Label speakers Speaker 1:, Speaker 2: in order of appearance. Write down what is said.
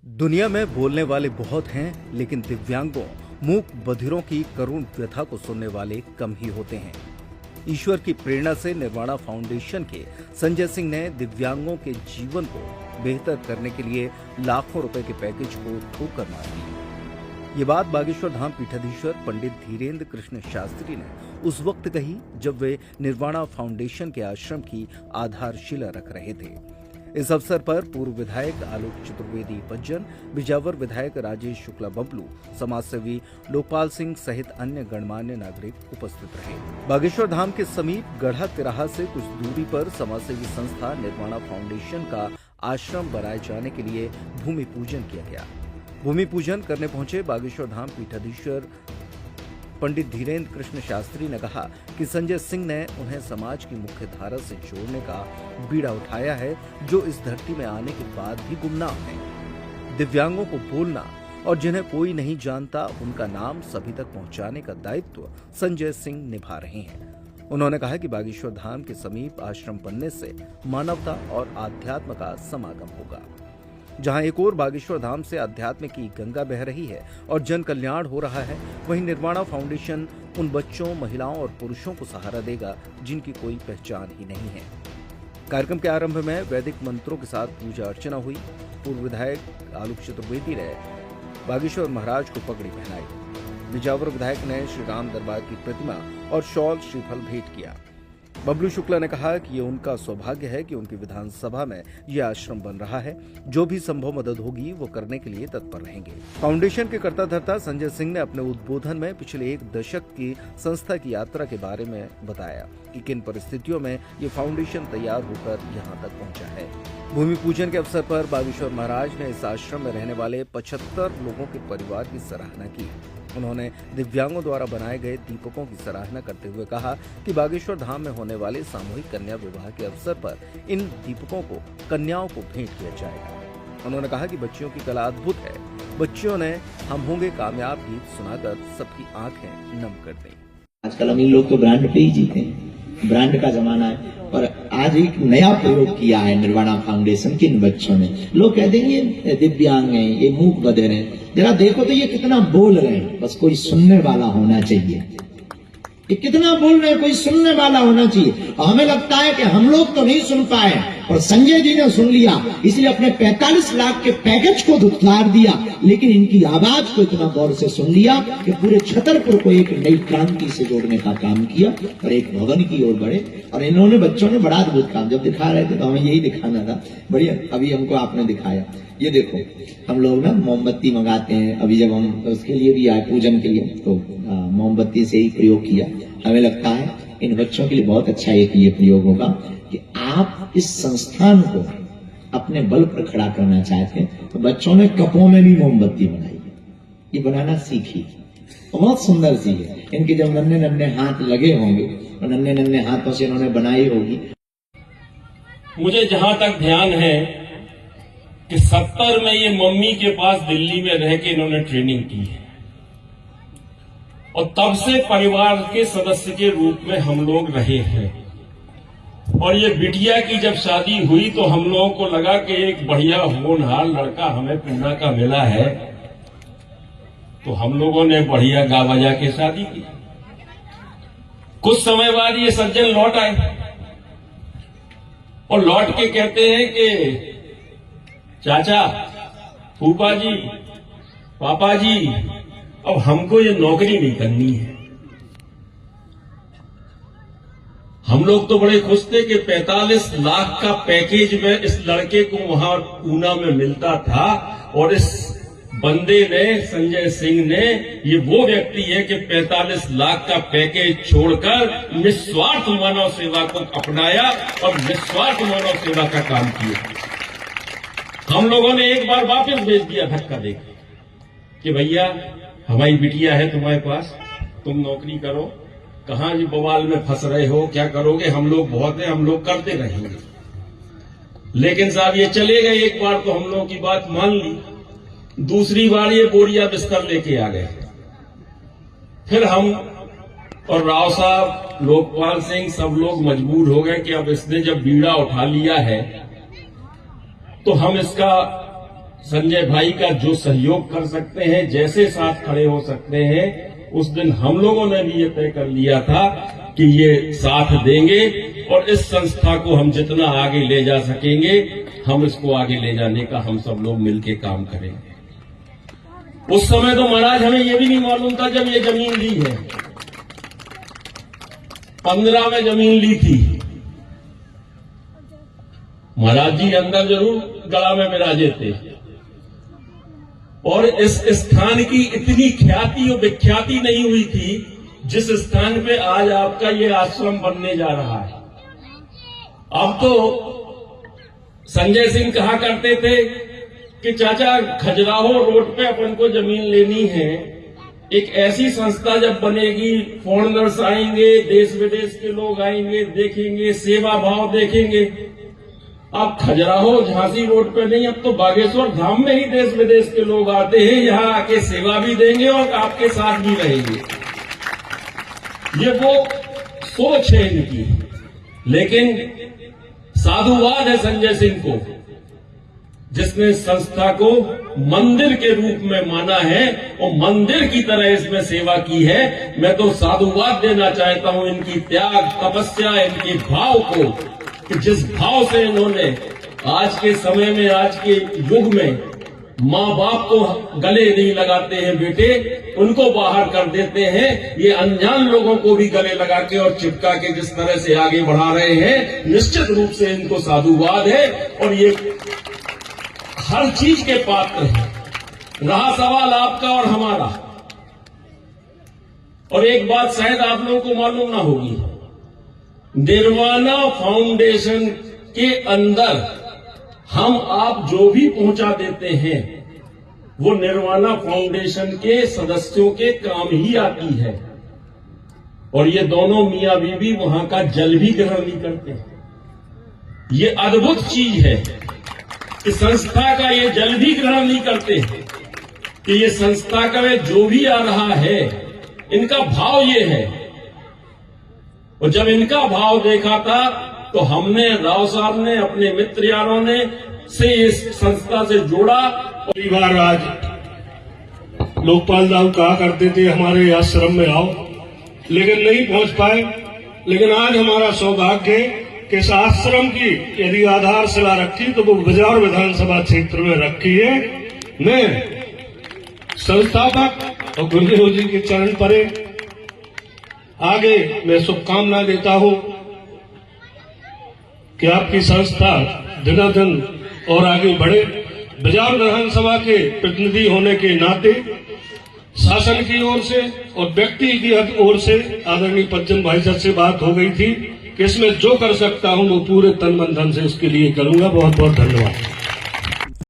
Speaker 1: दुनिया में बोलने वाले बहुत हैं, लेकिन दिव्यांगों, मूक बधिरों की करुण व्यथा को सुनने वाले कम ही होते हैं। ईश्वर की प्रेरणा से निर्वाणा फाउंडेशन के संजय सिंह ने दिव्यांगों के जीवन को बेहतर करने के लिए लाखों रुपए के पैकेज को ठोकर मार दी। ये बात बागेश्वर धाम पीठाधीश्वर पंडित धीरेन्द्र कृष्ण शास्त्री ने उस वक्त कही जब वे निर्वाणा फाउंडेशन के आश्रम की आधारशिला रख रहे थे। इस अवसर पर पूर्व विधायक आलोक चतुर्वेदी बच्चन, बिजावर विधायक राजेश शुक्ला बबलू, समाजसेवी लोकपाल सिंह सहित अन्य गणमान्य नागरिक उपस्थित रहे। बागेश्वर धाम के समीप गढ़ा तिराहा से कुछ दूरी पर समाजसेवी संस्था निर्वाणा फाउंडेशन का आश्रम बनाए जाने के लिए भूमि पूजन किया गया। भूमि पूजन करने पहुंचे बागेश्वर धाम पीठाधीश्वर पंडित धीरेन्द्र कृष्ण शास्त्री ने कहा कि संजय सिंह ने उन्हें समाज की मुख्य धारा से जोड़ने का बीड़ा उठाया है, जो इस धरती में आने के बाद भी गुमनाम है। दिव्यांगों को बोलना और जिन्हें कोई नहीं जानता उनका नाम सभी तक पहुंचाने का दायित्व संजय सिंह निभा रहे हैं। उन्होंने कहा कि बागेश्वर धाम के समीप आश्रम बनने से मानवता और आध्यात्म का समागम होगा। जहां एक ओर बागेश्वर धाम से अध्यात्म की गंगा बह रही है और जन कल्याण हो रहा है, वहीं निर्वाणा फाउंडेशन उन बच्चों, महिलाओं और पुरुषों को सहारा देगा जिनकी कोई पहचान ही नहीं है। कार्यक्रम के आरंभ में वैदिक मंत्रों के साथ पूजा अर्चना हुई। पूर्व विधायक आलोक चतुर्वेदी ने बागेश्वर महाराज को पगड़ी पहनाई। बिजावर विधायक ने श्री राम दरबार की प्रतिमा और शॉल श्रीफल भेंट किया। बबलू शुक्ला ने कहा कि ये उनका सौभाग्य है कि उनकी विधानसभा में ये आश्रम बन रहा है। जो भी संभव मदद होगी वो करने के लिए तत्पर रहेंगे। फाउंडेशन के कर्ता धर्ता संजय सिंह ने अपने उद्बोधन में पिछले एक दशक की संस्था की यात्रा के बारे में बताया कि किन परिस्थितियों में ये फाउंडेशन तैयार होकर यहाँ तक पहुँचा है। भूमि पूजन के अवसर पर बागेश्वर महाराज ने इस आश्रम में रहने वाले 75 लोगों के परिवार की सराहना की। उन्होंने दिव्यांगों द्वारा बनाए गए दीपकों की सराहना करते हुए कहा कि बागेश्वर धाम में होने वाले सामूहिक कन्या विवाह के अवसर पर इन दीपकों को कन्याओं को भेंट किया जाएगा। उन्होंने कहा कि बच्चियों की कला अद्भुत है। बच्चियों ने हम होंगे कामयाब गीत सुनाकर सबकी आंखें नम कर दी।
Speaker 2: आजकल अमीर लोग तो ब्रांड पे ही जीते हैं, ब्रांड का जमाना है। और आज एक नया प्रयोग किया है निर्वाणा फाउंडेशन के इन बच्चों ने। लोग कहते हैं ये दिव्यांग हैं, ये मूक बधिर हैं। जरा देखो तो ये कितना बोल रहे हैं, बस कोई सुनने वाला होना चाहिए। ये कितना बोल रहे हैं, कोई सुनने वाला होना चाहिए। और हमें लगता है कि हम लोग तो नहीं सुन पाए और संजय जी ने सुन लिया, इसलिए अपने 45 लाख के पैकेज को धुतकार दिया, लेकिन इनकी आवाज को इतना गौर से सुन लिया कि पूरे छतरपुर को एक नई क्रांति से जोड़ने का काम किया और एक भवन की ओर बढ़े। और इन्होंने बच्चों ने बड़ा अद्भुत काम, जब दिखा रहे थे तो हमें यही दिखाना था। बढ़िया, अभी हमको आपने दिखाया। ये देखो, हम लोग ना मोमबत्ती मंगाते हैं, अभी जब हम उसके लिए भी आए पूजन के लिए तो मोमबत्ती से ही प्रयोग किया। हमें लगता है इन बच्चों के लिए बहुत अच्छा ये प्रयोग होगा कि आप इस संस्थान को अपने बल पर खड़ा करना चाहते हैं तो बच्चों ने कपों में भी मोमबत्ती बनाई है, ये बनाना सीखी। तो बहुत सुंदर सी है। इनके जब नन्हे नन्हे हाथ लगे होंगे और नन्हे नन्हे हाथों से इन्होंने बनाई होगी।
Speaker 3: मुझे जहां तक ध्यान है कि 70 में ये मम्मी के पास दिल्ली में रह के इन्होंने ट्रेनिंग की है और तब से परिवार के सदस्य के रूप में हम लोग रहे हैं। और ये बिटिया की जब शादी हुई तो हम लोगों को लगा कि एक बढ़िया होनहार लड़का हमें पूना का मिला है, तो हम लोगों ने बढ़िया गा बजा के शादी की। कुछ समय बाद ये सज्जन लौट आए और लौट के कहते हैं कि चाचा, फूफा जी, पापा जी, अब हमको ये नौकरी नहीं करनी है। हम लोग तो बड़े खुश थे कि 45 लाख का पैकेज में इस लड़के को वहां पूना में मिलता था और इस बंदे ने, संजय सिंह ने, ये वो व्यक्ति है कि 45 लाख का पैकेज छोड़कर निस्वार्थ मानव सेवा को अपनाया और निस्वार्थ मानव सेवा का काम किया। हम लोगों ने एक बार वापस भेज दिया धक्का देकर कि भैया हमारी बिटिया है तुम्हारे पास, तुम नौकरी करो, कहां जी बवाल में फंस रहे हो, क्या करोगे, हम लोग बहुत हैं, हम लोग करते रहेंगे। लेकिन साहब ये चले गए। एक बार तो हम लोगों की बात मान ली, दूसरी बार ये बोरिया बिस्तर लेके आ गए। फिर हम और राव साहब, लोकपाल सिंह, सब लोग मजबूर हो गए कि अब इसने जब बीड़ा उठा लिया है तो हम इसका संजय भाई का जो सहयोग कर सकते हैं, जैसे साथ खड़े हो सकते हैं, उस दिन हम लोगों ने भी ये तय कर लिया था कि ये साथ देंगे और इस संस्था को हम जितना आगे ले जा सकेंगे, हम इसको आगे ले जाने का हम सब लोग मिलकर काम करेंगे। उस समय तो महाराज हमें ये भी नहीं मालूम था जब ये जमीन ली है, 15 में जमीन ली थी। महाराज जी अंदर जरूर गला में विराजे थे और इस स्थान की इतनी ख्याति और विख्याति नहीं हुई थी जिस स्थान पे आज आपका ये आश्रम बनने जा रहा है। अब तो संजय सिंह कहा करते थे कि चाचा खजुराहो रोड पे अपन को जमीन लेनी है, एक ऐसी संस्था जब बनेगी, फॉरेनर्स आएंगे, देश विदेश के लोग आएंगे, देखेंगे, सेवा भाव देखेंगे। अब खजुराहो झांसी रोड पे नहीं, अब तो बागेश्वर धाम में ही देश विदेश के लोग आते हैं, यहाँ आके सेवा भी देंगे और आपके साथ भी रहेंगे। ये वो सोच है इनकी। लेकिन साधुवाद है संजय सिंह को, जिसने संस्था को मंदिर के रूप में माना है और मंदिर की तरह इसमें सेवा की है। मैं तो साधुवाद देना चाहता हूं इनकी त्याग, तपस्या, इनके भाव को, कि जिस भाव से इन्होंने आज के समय में, आज के युग में माँ बाप को गले नहीं लगाते हैं बेटे, उनको बाहर कर देते हैं, ये अनजान लोगों को भी गले लगा के और चिपका के जिस तरह से आगे बढ़ा रहे हैं, निश्चित रूप से इनको साधुवाद है और ये हर चीज के पात्र हैं। रहा सवाल आपका और हमारा, और एक बात शायद आप लोगों को मालूम ना होगी, निर्वाणा फाउंडेशन के अंदर हम आप जो भी पहुंचा देते हैं वो निर्वाणा फाउंडेशन के सदस्यों के काम ही आती है। और ये दोनों मियां बीवी वहां का जल भी ग्रहण नहीं करते। ये अद्भुत चीज है कि संस्था का ये जल भी ग्रहण नहीं करते, कि ये संस्था का जो भी आ रहा है इनका भाव ये है। और जब इनका भाव देखा था तो हमने, राव साहब ने, अपने मित्र यारों ने से इस संस्था से जोड़ा।
Speaker 4: पहली बार आज लोकपाल राव कहा करते थे हमारे आश्रम में आओ, लेकिन नहीं पहुंच पाए। लेकिन आज हमारा सौभाग्य है कि इस आश्रम की यदि आधारशिला रखी तो वो बाजार विधानसभा क्षेत्र में रखी है। मैं संस्थापक और गुरुदेव जी के चरण परे आगे मैं शुभकामना देता हूं कि आपकी संस्था दिनादिन और आगे बढ़े। बाजार विधानसभा के प्रतिनिधि होने के नाते शासन की ओर से और व्यक्ति की ओर से आदरणीय पज्जन भाई साहब से बात हो गई थी कि इसमें जो कर सकता हूं वो पूरे तन मन धन से इसके लिए करूंगा। बहुत बहुत धन्यवाद।